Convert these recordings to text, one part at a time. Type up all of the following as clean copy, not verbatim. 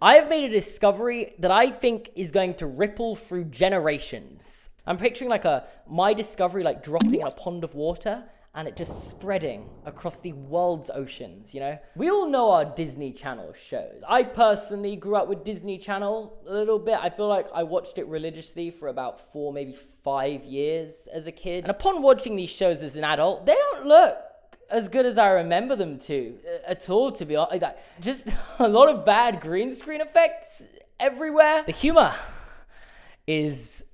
I have made a discovery that I think is going to ripple through generations. I'm picturing like my discovery like dropping in a pond of water and it just spreading across the world's oceans, you know? We all know our Disney Channel shows. I personally grew up with Disney Channel a little bit. I feel like I watched it religiously for about 4, maybe 5 years as a kid. And upon watching these shows as an adult, they don't look as good as I remember them to at all, to be honest. Just a lot of bad green screen effects everywhere. The humor is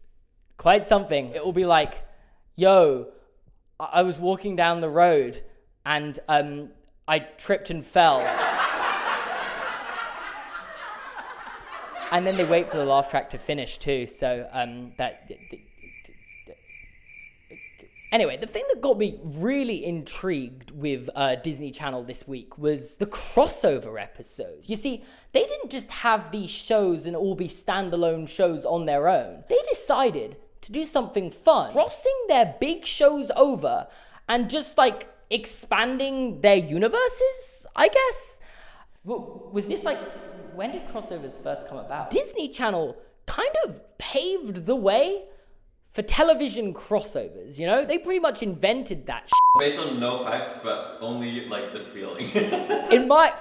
quite something. It will be like, yo, I was walking down the road and I tripped and fell. And then they wait for the laugh track to finish too, so Anyway, the thing that got me really intrigued with Disney Channel this week was the crossover episodes. You see, they didn't just have these shows and all be standalone shows on their own. They decided to do something fun, crossing their big shows over and just like expanding their universes, I guess. Was this like, when did crossovers first come about? Disney Channel kind of paved the way for television crossovers, you know? They pretty much invented that shit. Based on no facts, but only like the feeling.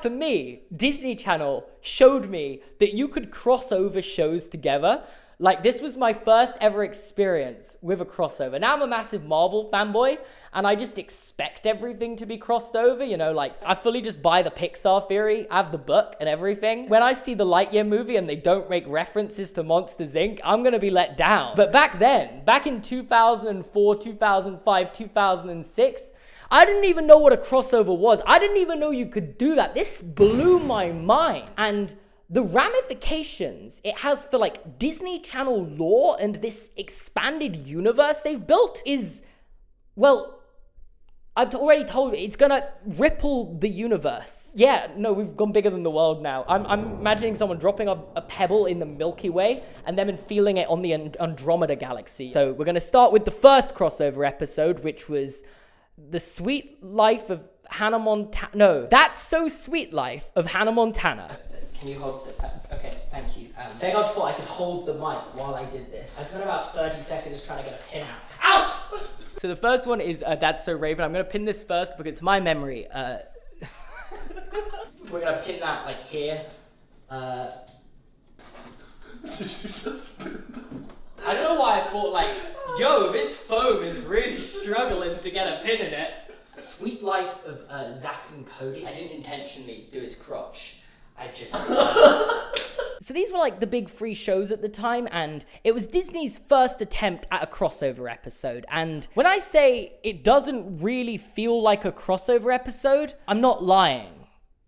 For me, Disney Channel showed me that you could cross over shows together. Like, this was my first ever experience with a crossover. Now I'm a massive Marvel fanboy, and I just expect everything to be crossed over, you know, like, I fully just buy the Pixar theory, I have the book and everything. When I see the Lightyear movie and they don't make references to Monsters, Inc., I'm gonna be let down. But back then, back in 2004, 2005, 2006, I didn't even know what a crossover was. I didn't even know you could do that. This blew my mind. And the ramifications it has for like Disney Channel lore and this expanded universe they've built is, well, I've already told you, it's gonna ripple the universe. Yeah, no, we've gone bigger than the world now. I'm imagining someone dropping a pebble in the Milky Way and then feeling it on the Andromeda galaxy. So we're gonna start with the first crossover episode, which was The Sweet Life of Hannah Montana. No, That's So Sweet Life of Hannah Montana. Can you hold the pen? Okay, thank you. Thank God I could hold the mic while I did this. I spent about 30 seconds trying to get a pin out. Ouch! So the first one is That's So Raven. I'm going to pin this first because it's my memory. We're going to pin that like here. I don't know why I thought like, yo, this foam is really struggling to get a pin in it. Sweet Life of Zach and Cody. I didn't intentionally do his crotch. I just... So these were like the big free shows at the time, and it was Disney's first attempt at a crossover episode. And when I say it doesn't really feel like a crossover episode, I'm not lying,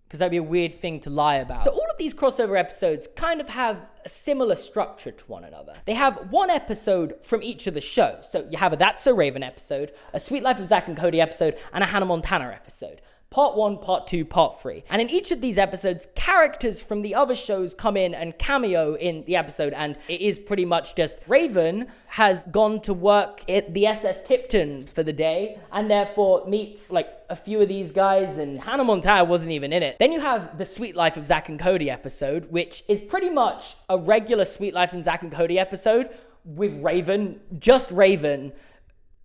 because that'd be a weird thing to lie about. So all of these crossover episodes kind of have a similar structure to one another. They have one episode from each of the shows. So you have a That's So Raven episode, a Sweet Life of Zach and Cody episode, and a Hannah Montana episode. Part 1, Part 2, Part 3. And in each of these episodes, characters from the other shows come in and cameo in the episode, and it is pretty much just Raven has gone to work at the SS Tipton for the day, and therefore meets like a few of these guys, and Hannah Montana wasn't even in it. Then you have the Sweet Life of Zach and Cody episode, which is pretty much a regular Sweet Life and Zach and Cody episode with Raven, just Raven,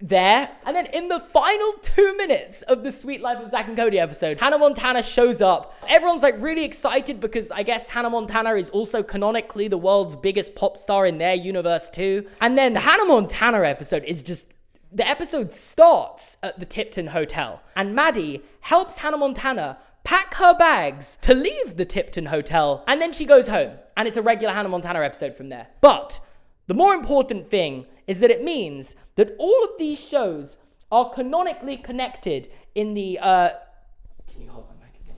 there. And then in the final 2 minutes of the Sweet Life of Zach and Cody episode, Hannah Montana shows up. Everyone's like really excited because I guess Hannah Montana is also canonically the world's biggest pop star in their universe too. And then the Hannah Montana episode is just, the episode starts at the Tipton Hotel, and Maddie helps Hannah Montana pack her bags to leave the Tipton Hotel, and then she goes home, and it's a regular Hannah Montana episode from there. But the more important thing is that it means that all of these shows are canonically connected in the, can you hold my mic again?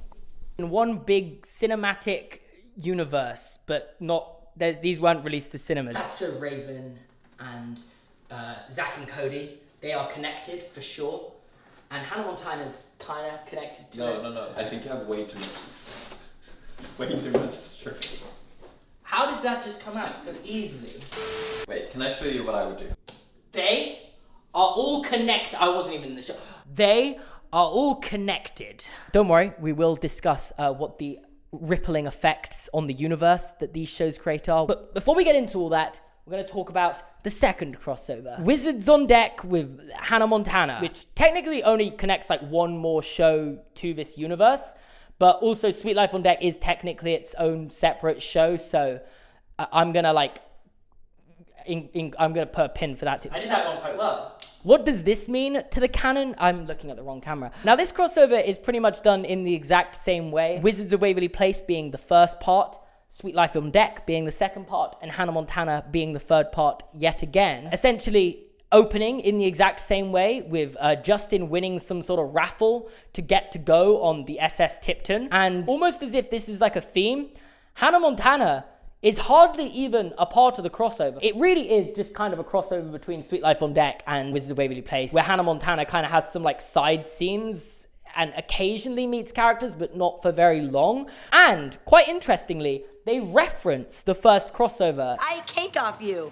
In one big cinematic universe, but not, these weren't released to cinemas. That's So Raven and Zach and Cody, they are connected for sure. And Hannah Montana's kind of connected to it. No. I think you have way too much strength. How did that just come out so easily? Wait, can I show you what I would do? They are all connected. I wasn't even in the show. They are all connected. Don't worry, we will discuss what the rippling effects on the universe that these shows create are. But before we get into all that, we're going to talk about the second crossover. Wizards on Deck with Hannah Montana, which technically only connects like one more show to this universe, but also Sweet Life on Deck is technically its own separate show, so I'm going to like, I'm going to put a pin for that too. I did that one quite well. What does this mean to the canon? I'm looking at the wrong camera. Now, this crossover is pretty much done in the exact same way. Wizards of Waverly Place being the first part, Sweet Life on Deck being the second part, and Hannah Montana being the third part yet again. Essentially opening in the exact same way with Justin winning some sort of raffle to get to go on the SS Tipton. And almost as if this is like a theme, Hannah Montana is hardly even a part of the crossover. It really is just kind of a crossover between Sweet Life on Deck and Wizards of Waverly Place, where Hannah Montana kind of has some like side scenes and occasionally meets characters, but not for very long. And quite interestingly, they reference the first crossover. I ate cake off you.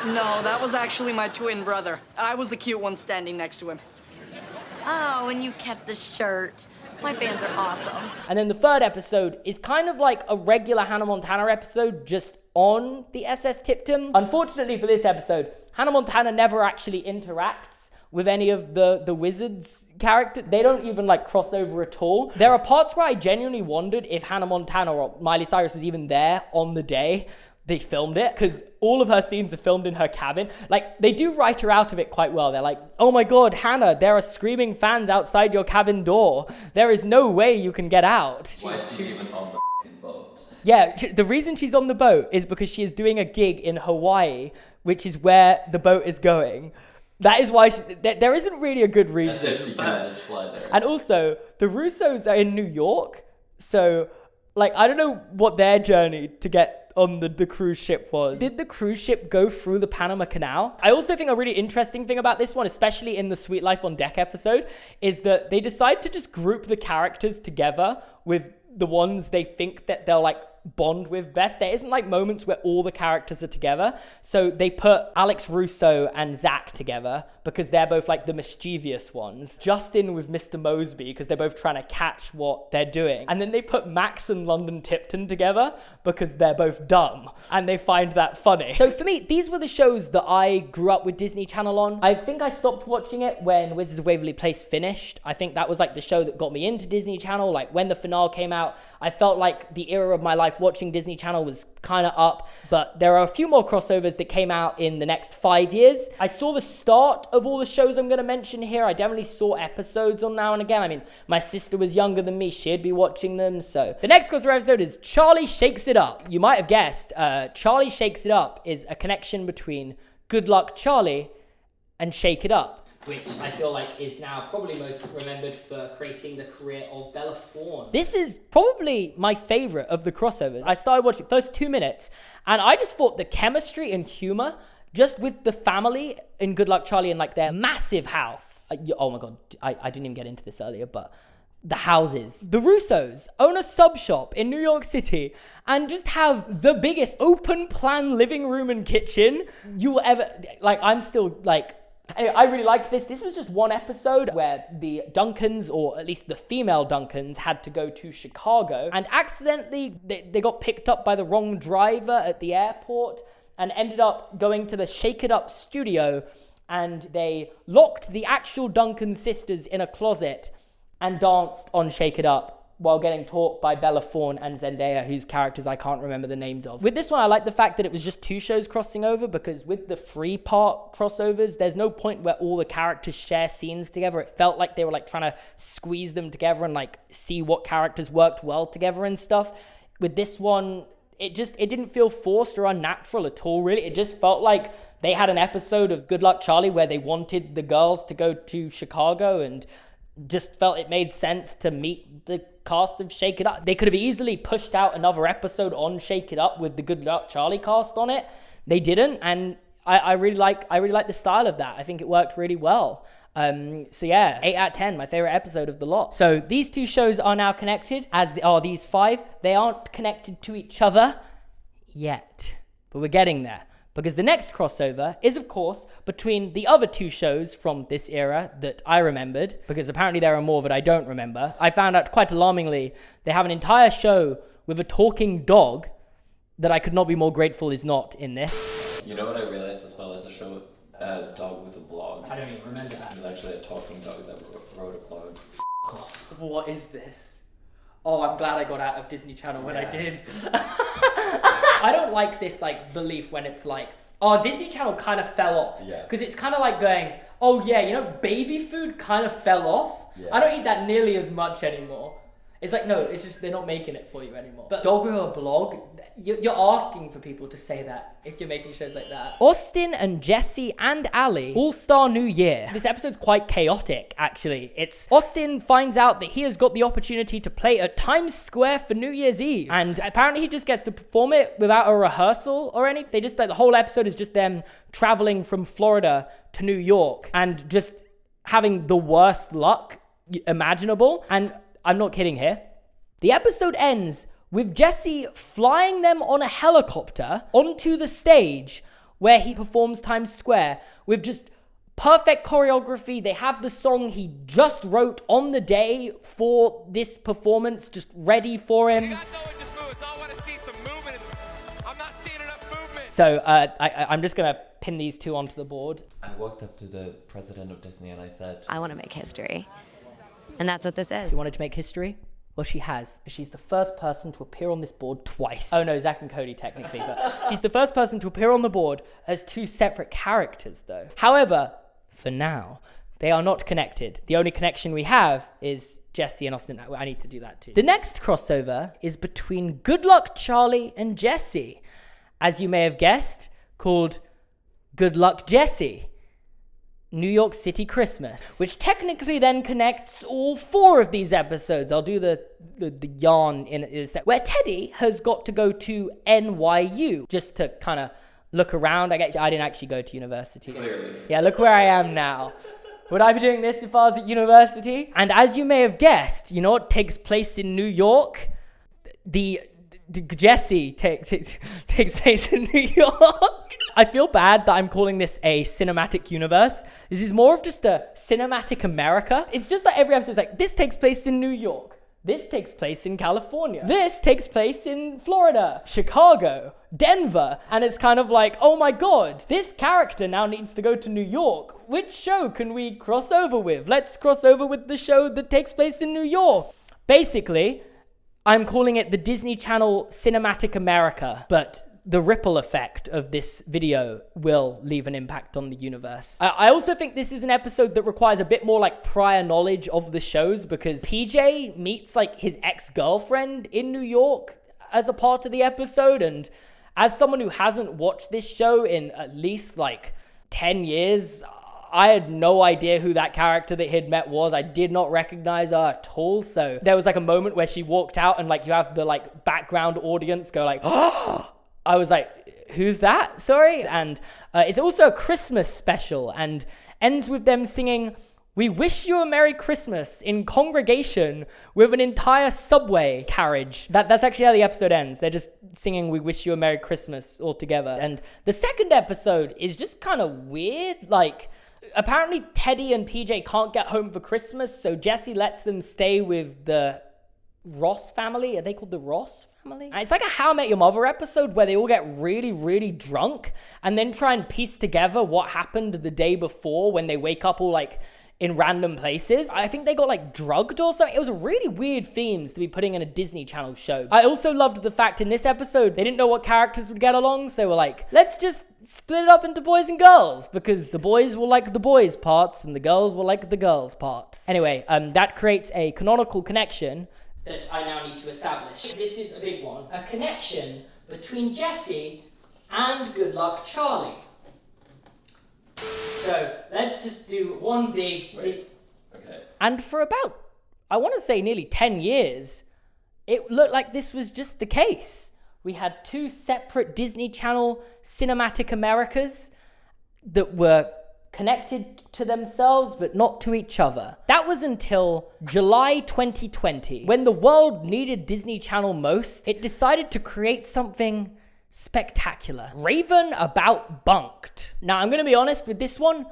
No, that was actually my twin brother. I was the cute one standing next to him. Oh, and you kept the shirt. My fans are awesome. And then the third episode is kind of like a regular Hannah Montana episode, just on the SS Tipton. Unfortunately for this episode, Hannah Montana never actually interacts with any of the Wizards characters. They don't even like cross over at all. There are parts where I genuinely wondered if Hannah Montana or Miley Cyrus was even there on the day they filmed it, because all of her scenes are filmed in her cabin. Like, they do write her out of it quite well. They're like, oh my God, Hannah, there are screaming fans outside your cabin door. There is no way you can get out. Why is she even on the f***ing boat? Yeah, the reason she's on the boat is because she is doing a gig in Hawaii, which is where the boat is going. That is why there isn't really a good reason. As if she can just fly there. And also, the Russos are in New York, so, like, I don't know what their journey to get on the cruise ship was. Did the cruise ship go through the Panama Canal? I also think a really interesting thing about this one, especially in the Sweet Life on Deck episode, is that they decide to just group the characters together with the ones they think that they'll like bond with best. There isn't like moments where all the characters are together. So they put Alex Russo and Zach together because they're both like the mischievous ones. Justin with Mr. Mosby because they're both trying to catch what they're doing. And then they put Max and London Tipton together because they're both dumb and they find that funny. So for me, these were the shows that I grew up with Disney Channel on. I think I stopped watching it when Wizards of Waverly Place finished. I think that was like the show that got me into Disney Channel. Like when the finale came out, I felt like the era of my life watching Disney Channel was kind of up, but there are a few more crossovers that came out in the next 5 years. I saw the start of all the shows I'm going to mention here. I definitely saw episodes on now and again. I mean, my sister was younger than me. She'd be watching them. So the next crossover episode is Charlie Shakes It Up. You might have guessed, Charlie Shakes It Up is a connection between Good Luck Charlie and Shake It Up, which I feel like is now probably most remembered for creating the career of Bella Thorne. This is probably my favorite of the crossovers. I started watching the first 2 minutes, and I just thought the chemistry and humor, just with the family in Good Luck Charlie and like their massive house. Oh my God, I didn't even get into this earlier, but the houses. The Russos own a sub shop in New York City and just have the biggest open plan living room and kitchen you will ever, like, I'm still like, anyway, I really liked this. This was just one episode where the Duncans, or at least the female Duncans, had to go to Chicago and accidentally they got picked up by the wrong driver at the airport and ended up going to the Shake It Up studio, and they locked the actual Duncan sisters in a closet and danced on Shake It Up while getting taught by Bella Thorne and Zendaya, whose characters I can't remember the names of. With this one, I like the fact that it was just 2 shows crossing over, because with the 3-part crossovers, there's no point where all the characters share scenes together. It felt like they were like trying to squeeze them together and like see what characters worked well together and stuff. With this one, it didn't feel forced or unnatural at all, really. It just felt like they had an episode of Good Luck Charlie where they wanted the girls to go to Chicago and just felt it made sense to meet the cast of Shake It Up. They could have easily pushed out another episode on Shake It Up with the Good Luck Charlie cast on it. They didn't, and I really like the style of that. I think it worked really well. So yeah, 8 out of 10, my favorite episode of the lot. So these 2 shows are now connected, as are these 5. They aren't connected to each other yet, but we're getting there. Because the next crossover is, of course, between the other 2 shows from this era that I remembered, because apparently there are more that I don't remember. I found out quite alarmingly, they have an entire show with a talking dog that I could not be more grateful is not in this. You know what I realized as well as a show, Dog with a Blog. I don't even remember that. It was actually a talking dog that wrote a blog. What is this? Oh, I'm glad I got out of Disney Channel when I did. I don't like this like belief when it's like, oh, Disney Channel kind of fell off. Yeah. Because it's kind of like going, oh yeah, you know, baby food kind of fell off. Yeah. I don't eat that nearly as much anymore. It's like, no, it's just they're not making it for you anymore. But Dog with a Blog, you're asking for people to say that if you're making shows like that. Austin and Jesse and Ali, All-Star New Year. This episode's quite chaotic, actually. It's Austin finds out that he has got the opportunity to play at Times Square for New Year's Eve. And apparently he just gets to perform it without a rehearsal or anything. They just, like, the whole episode is just them traveling from Florida to New York and just having the worst luck imaginable. And I'm not kidding here. The episode ends with Jesse flying them on a helicopter onto the stage where he performs Times Square with just perfect choreography. They have the song he just wrote on the day for this performance, just ready for him. So I'm just going to pin these two onto the board. I walked up to the president of Disney and I said, I want to make history. And that's what this is. You wanted to make history? Well, she has. She's the first person to appear on this board twice. Oh no, Zach and Cody technically, but he's the first person to appear on the board as two separate characters though. However, for now, they are not connected. The only connection we have is Jesse and Austin. I need to do that too. The next crossover is between Good Luck Charlie and Jesse. As you may have guessed, called Good Luck Jesse. New York City Christmas, which technically then connects all four of these episodes. I'll do the yarn in a sec. Where Teddy has got to go to NYU just to kind of look around. I guess I didn't actually go to university. Clearly. Yeah, look where I am now. Would I be doing this if I was at university? And as you may have guessed, you know what takes place in New York? The Jesse takes place in New York. I feel bad that I'm calling this a cinematic universe. This is more of just a cinematic America. It's just that every episode is like, this takes place in New York. This takes place in California. This takes place in Florida, Chicago, Denver. And it's kind of like, oh my God, this character now needs to go to New York. Which show can we cross over with? Let's cross over with the show that takes place in New York. Basically, I'm calling it the Disney Channel Cinematic America, but the ripple effect of this video will leave an impact on the universe. I also think this is an episode that requires a bit more like prior knowledge of the shows because PJ meets like his ex-girlfriend in New York as a part of the episode. And as someone who hasn't watched this show in at least like 10 years, I had no idea who that character that he'd met was. I did not recognize her at all. So there was like a moment where she walked out and like you have the like background audience go like, oh, I was like, who's that? Sorry. And it's also a Christmas special and ends with them singing, "We wish you a Merry Christmas" in congregation with an entire subway carriage. That's actually how the episode ends. They're just singing "We wish you a Merry Christmas" all together. And the second episode is just kind of weird. Like, apparently Teddy and PJ can't get home for Christmas, so Jesse lets them stay with the Ross family. Are they called the Ross family? And it's like a How I Met Your Mother episode where they all get really, really drunk and then try and piece together what happened the day before when they wake up all like in random places. I think they got like drugged or something. It was really weird themes to be putting in a Disney Channel show. I also loved the fact in this episode, they didn't know what characters would get along. So they were like, let's just split it up into boys and girls because the boys will like the boys parts and the girls will like the girls parts. Anyway, that creates a canonical connection that I now need to establish. This is a big one. A connection between Jesse and Good Luck Charlie. So let's just do one big... Okay. And for about, I want to say nearly 10 years, it looked like this was just the case. We had two separate Disney Channel cinematic Americas that were connected to themselves but not to each other. That was until July 2020, when the world needed Disney Channel most. It decided to create something spectacular. Raven about Bunked. Now, I'm going to be honest with this one.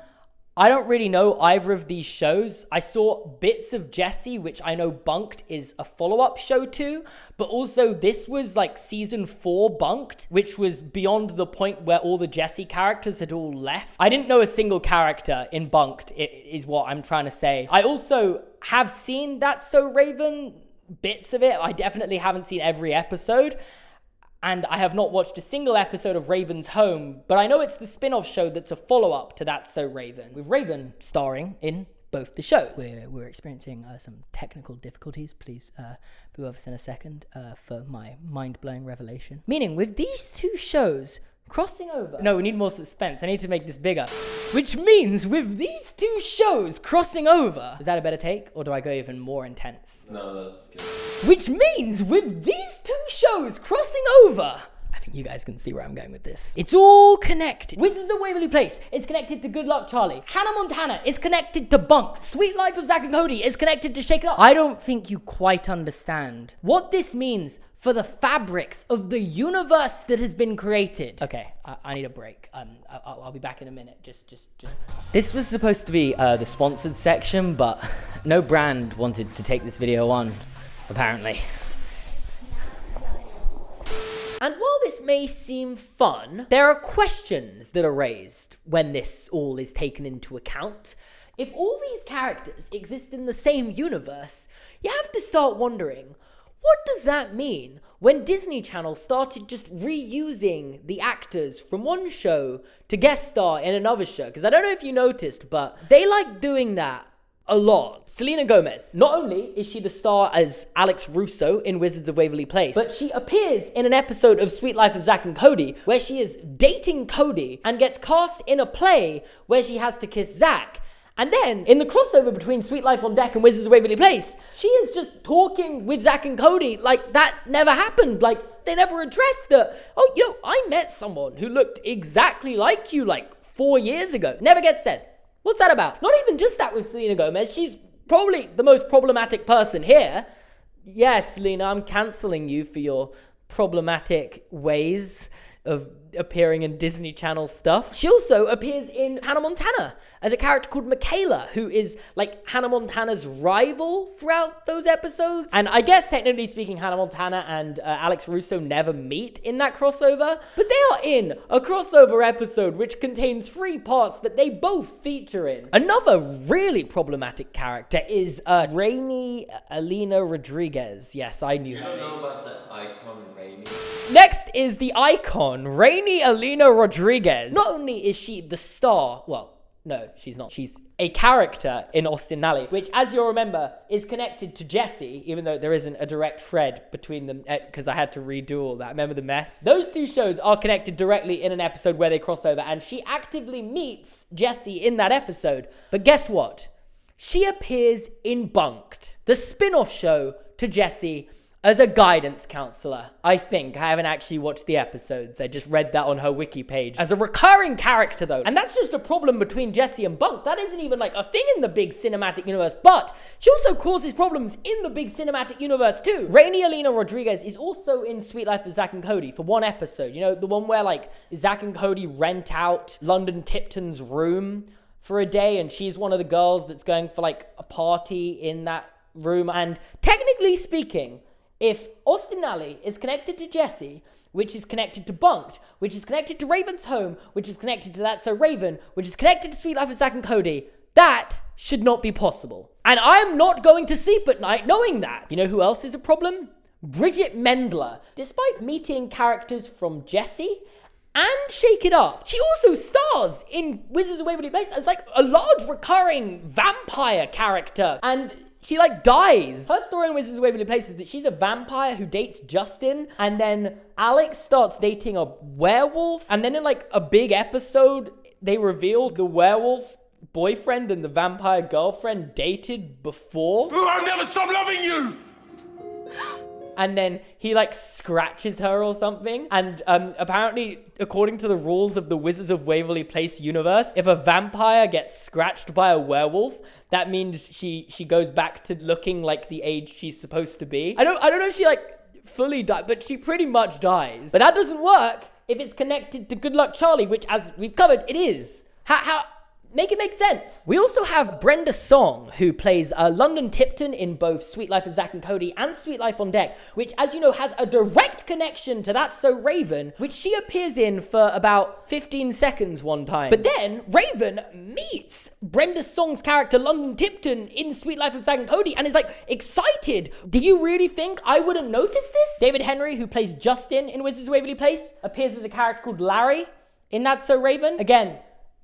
I don't really know either of these shows. I saw bits of Jessie, which I know Bunked is a follow-up show to, but also this was like season 4 Bunked, which was beyond the point where all the Jessie characters had all left. I didn't know a single character in Bunked, is what I'm trying to say. I also have seen That's So Raven, bits of it. I definitely haven't seen every episode. And I have not watched a single episode of Raven's Home, but I know it's the spin-off show that's a follow-up to That's So Raven, with Raven starring in both the shows. We're experiencing some technical difficulties. Please be with us in a second for my mind-blowing revelation. Meaning, with these two shows crossing over... No, we need more suspense. I need to make this bigger. Which means, with these two shows crossing over... Is that a better take, or do I go even more intense? No, that's good. Which means, with these two shows crossing over... I think you guys can see where I'm going with this. It's all connected. Wizards of Waverly Place is connected to Good Luck Charlie. Hannah Montana is connected to Bunked. Sweet Life of Zack and Cody is connected to Shake It Up. I don't think you quite understand what this means for the fabrics of the universe that has been created. Okay, I need a break. I'll be back in a minute. Just. This was supposed to be the sponsored section, but no brand wanted to take this video on, apparently. And while this may seem fun, there are questions that are raised when this all is taken into account. If all these characters exist in the same universe, you have to start wondering, what does that mean when Disney Channel started just reusing the actors from one show to guest star in another show? Because I don't know if you noticed, but they like doing that a lot. Selena Gomez, not only is she the star as Alex Russo in Wizards of Waverly Place, but she appears in an episode of Sweet Life of Zack and Cody where she is dating Cody and gets cast in a play where she has to kiss Zack. And then, in the crossover between Sweet Life on Deck and Wizards of Waverly Place, she is just talking with Zack and Cody like that never happened. Like, they never addressed the, oh, you know, I met someone who looked exactly like you like 4 years ago. Never gets said. What's that about? Not even just that with Selena Gomez. She's probably the most problematic person here. Yes, Selena, I'm cancelling you for your problematic ways of appearing in Disney Channel stuff. She also appears in Hannah Montana as a character called Michaela, who is like Hannah Montana's rival throughout those episodes. And I guess technically speaking, Hannah Montana and Alex Russo never meet in that crossover, but they are in a crossover episode which contains 3 parts that they both feature in. Another really problematic character is Rainy Alina Rodriguez. Yes, I knew her. I don't know about the icon Rainy. Next is the icon, Rainy Alina Rodriguez. Not only is she the star, well, no, she's not. She's a character in Austin Alley, which, as you'll remember, is connected to Jessie, even though there isn't a direct thread between them, because I had to redo all that. Remember the mess? Those two shows are connected directly in an episode where they cross over, and she actively meets Jessie in that episode. But guess what? She appears in Bunked, the spin-off show to Jessie, as a guidance counselor. I think. I haven't actually watched the episodes. I just read that on her wiki page. As a recurring character, though. And that's just a problem between Jessie and Bunk. That isn't even like a thing in the big cinematic universe. But she also causes problems in the big cinematic universe, too. Rainy Alina Rodriguez is also in Sweet Life of Zack and Cody for one episode. You know, the one where, like, Zack and Cody rent out London Tipton's room for a day. And she's one of the girls that's going for, like, a party in that room. And technically speaking, if Austin Alley is connected to Jessie, which is connected to Bunked, which is connected to Raven's Home, which is connected to That's So Raven, which is connected to Sweet Life of Zack and Cody, that should not be possible. And I'm not going to sleep at night knowing that. You know who else is a problem? Bridget Mendler. Despite meeting characters from Jessie and Shake It Up, she also stars in Wizards of Waverly Place as like a large recurring vampire character. And she, like, dies. Her story in Wizards of Waverly Place is that she's a vampire who dates Justin, and then Alex starts dating a werewolf, and then in, like, a big episode, they reveal the werewolf boyfriend and the vampire girlfriend dated before. I'll never stop loving you! And then he, like, scratches her or something. And apparently, according to the rules of the Wizards of Waverly Place universe, if a vampire gets scratched by a werewolf, that means she goes back to looking like the age she's supposed to be. I don't know if she, like, fully died, but she pretty much dies. But that doesn't work if it's connected to Good Luck Charlie, which, as we've covered, it is. How make it make sense. We also have Brenda Song, who plays London Tipton in both Sweet Life of Zack and Cody and Sweet Life on Deck, which, as you know, has a direct connection to That's So Raven, which she appears in for about 15 seconds one time. But then Raven meets Brenda Song's character London Tipton in Sweet Life of Zack and Cody and is like excited. Do you really think I wouldn't notice this? David Henry, who plays Justin in Wizards of Waverly Place, appears as a character called Larry in That's So Raven. Again,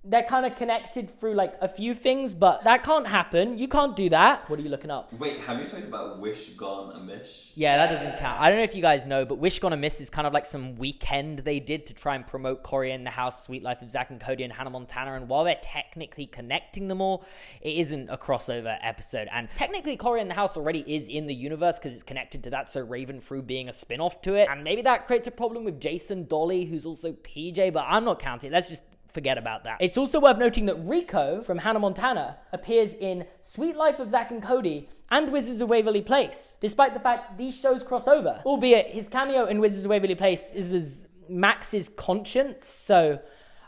they're kind of connected through like a few things, but that can't happen. You can't do that. What are you looking up? Wait, have you talked about Wish Gone Amish? Yeah, that doesn't count. I don't know if you guys know, but Wish Gone Amiss is kind of like some weekend they did to try and promote Cory in the House, Sweet Life of Zack and Cody, and Hannah Montana. And while they're technically connecting them all, it isn't a crossover episode. And technically, Cory in the House already is in the universe because it's connected to That's So Raven through being a spin-off to it. And maybe that creates a problem with Jason Dolly, who's also PJ, but I'm not counting. Let's just forget about that. It's also worth noting that Rico from Hannah Montana appears in Sweet Life of Zack and Cody and Wizards of Waverly Place, despite the fact these shows cross over. Albeit his cameo in Wizards of Waverly Place is as Max's conscience, so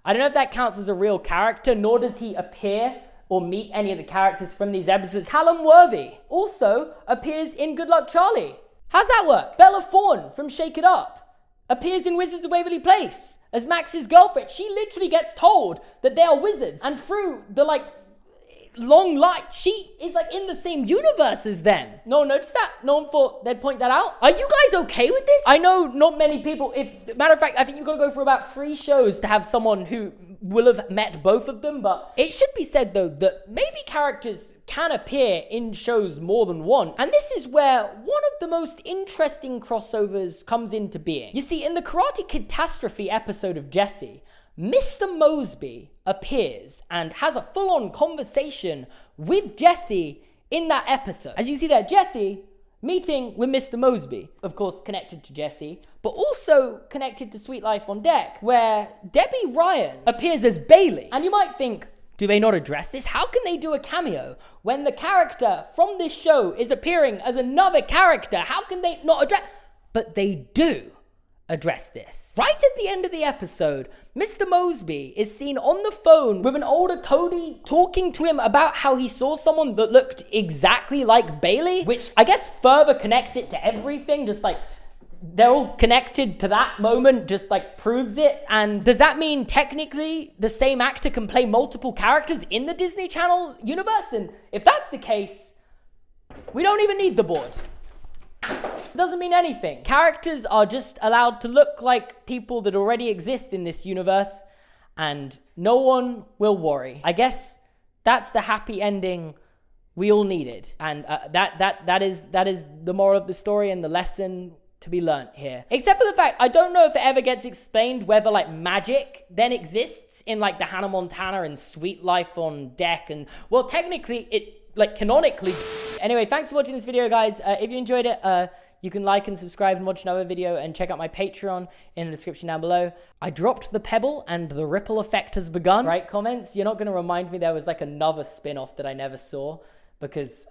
I don't know if that counts as a real character, nor does he appear or meet any of the characters from these episodes. Callum Worthy also appears in Good Luck Charlie. How's that work? Bella Thorne from Shake It Up appears in Wizards of Waverly Place as Max's girlfriend. She literally gets told that they are wizards, and through the like long life, she is like in the same universe as them. No one noticed that? No one thought they'd point that out? Are you guys okay with this? I know not many people, matter of fact, I think you've got to go for about 3 shows to have someone who will have met both of them, but it should be said though that maybe characters can appear in shows more than once. And this is where one of the most interesting crossovers comes into being. You see, in the Karate Catastrophe episode of Jessie, Mr. Mosby appears and has a full-on conversation with Jessie in that episode. As you see there, Jessie meeting with Mr. Mosby, of course connected to Jessie, but also connected to Sweet Life on Deck, where Debbie Ryan appears as Bailey. And you might think, do they not address this? How can they do a cameo when the character from this show is appearing as another character? How can they not address? But they do address this. Right at the end of the episode, Mr. Mosby is seen on the phone with an older Cody talking to him about how he saw someone that looked exactly like Bailey, which I guess further connects it to everything, just like they're all connected to that moment, just like proves it. And does that mean technically the same actor can play multiple characters in the Disney Channel universe? And if that's the case, we don't even need the board. Doesn't mean anything. Characters are just allowed to look like people that already exist in this universe, and no one will worry. I guess that's the happy ending we all needed, and that is the moral of the story and the lesson to be learnt here. Except for the fact, I don't know if it ever gets explained whether like magic then exists in like the Hannah Montana and Sweet Life on Deck, and well, technically it like canonically. Anyway, thanks for watching this video, guys. If you enjoyed it, you can like and subscribe and watch another video, and check out my Patreon in the description down below. I dropped the pebble and the ripple effect has begun. Right, comments? You're not going to remind me there was like another spin-off that I never saw, because